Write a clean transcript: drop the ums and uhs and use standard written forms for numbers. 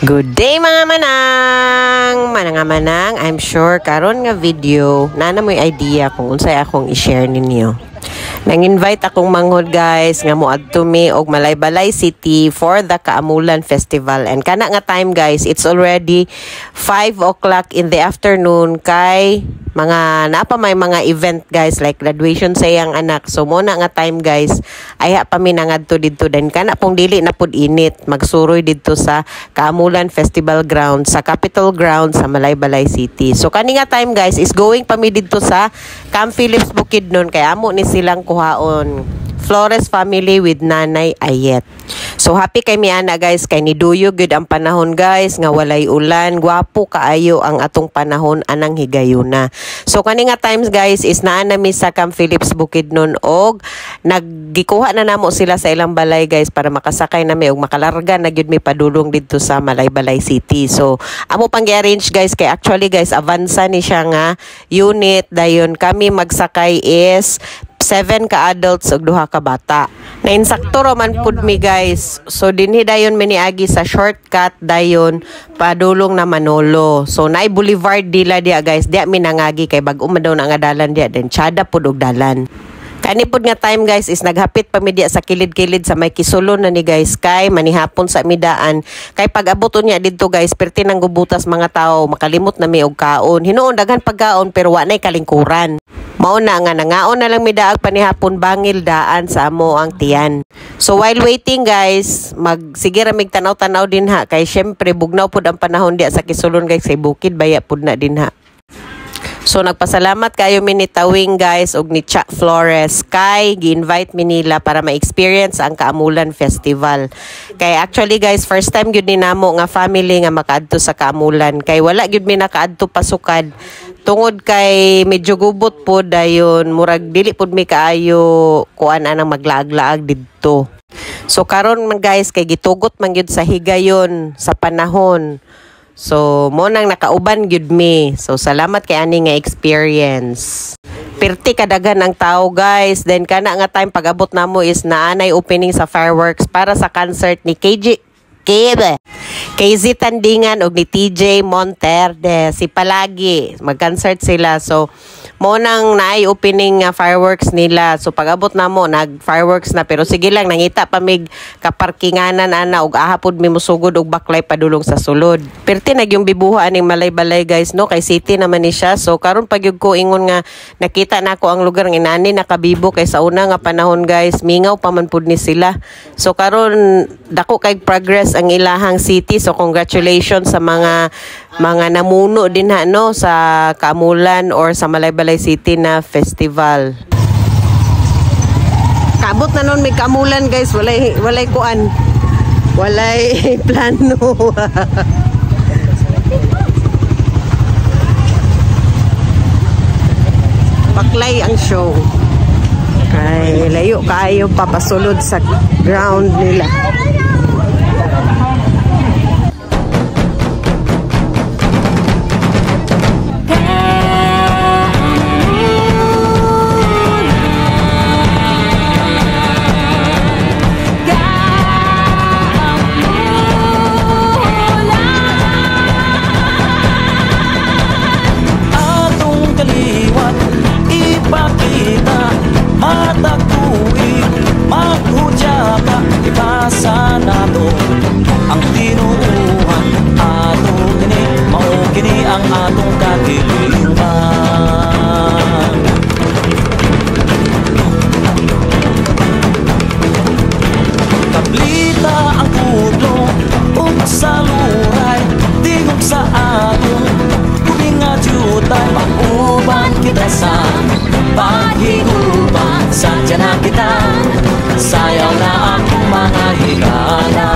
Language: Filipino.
Good day mga manang! Manang, I'm sure karon nga video na mo'y idea kung unsay akong i-share ninyo. Nang-invite akong manghod guys nga moadto mi og Malaybalay City for the Kaamulan Festival. And kana nga time guys, it's already 5 o'clock in the afternoon kay may mga event guys like graduation sa iyang anak. So muna nga time guys, ayha pa mi nangadto didto den kana pong dili na pud init magsuroy didto sa Kaamulan Festival Ground sa Capitol Ground sa Malaybalay City. So kani nga time guys is going pa mi didto sa Camp Phillips Bukidnon kay amo ni silang kuhaon Flores family with Nanay Ayet. So happy kay mi ana guys kay niduyo gyud ang panahon guys nga walay ulan, gwapo kaayo ang atong panahon anang higayuna. So kani nga times guys is naa na mi sa Camp Phillips Bukidnon og naggikuha na namo sila sa ilang balay guys para makasakay na mi og makalarga na gyud mi padulong didto sa Malaybalay City. So amo pang gi-arrange guys kay actually guys avansa ni siya nga unit dayon kami magsakay is 7 ka adults ug 2 ka bata. Nainsakto man pud mi guys. So dinhi dayon mi niagi sa shortcut dayon padulong na Manolo. So naay Boulevard Dila dia guys. Dia mi nangagi kay bag-o man daw na nga dalan dia den tiada pud og dalan. Kani pud nga time guys is naghapit pa mi dia sa kilid-kilid sa may kisulon na ni guys kay manihapon sa midaan kay pag-abot niya didto guys perti nang gubutas mga tao makalimot na mi og kaon. Hinuon daghan pagkaon pero wa nay kalingkuran. Mao na nga nangaon na lang mi daag panihapon bangil daan sa amo ang tiyan. So while waiting guys, sige ra mig tanaw-tanaw dinha kay syempre bugnaw pud ang panahon dia sa kisulon guys kay bukid baya pud na dinha. So nagpasalamat kayo mi ni Tawing guys og ni Cha Flores kay gi-invite mi nila para ma-experience ang Kaamulan Festival. Kay actually guys first time gyud ni namo nga family nga makaadto sa Kaamulan kay wala gyud mi nakaadto pasukad tungod kay medyo gubot po dayon murag dili pud mi kaayo kuan anang maglaag-laag didto. So karon man guys kay gitugot man gyud sa higayon sa panahon. So mo nang nakauban gyud mi. So salamat kay ani nga experience. Perti kadagan ang tao guys. Then kana nga time pag-abot namo is naanay opening sa fireworks para sa concert ni KZ Tandingan og ni TJ Monterde si Palagi mag-concert sila. So mo nang naay opening fireworks nila. So pag-abot namo nag-fireworks na pero sige lang nangita pa mig kaparkinganan ana og ahapod mi musugod og baklay padulong sa sulod. Perti nagyong bibuha aning Malaybalay guys no kay city naman ni siya. So karon pagyud ko ingon nga nakita nako ang lugar ng inani nakabibo kay sa una nga panahon guys mingaw pa man pud ni sila. So karon dako kay progress ang ilahang city. So congratulations sa mga namuno din no sa Kaamulan or sa Malaybalay City na festival. Kabot na nun may Kaamulan guys, walay kuan. Walay plano. Baklay ang show. Ay layo kayo papasulod sa ground nila. Sayaw na ang mga higala.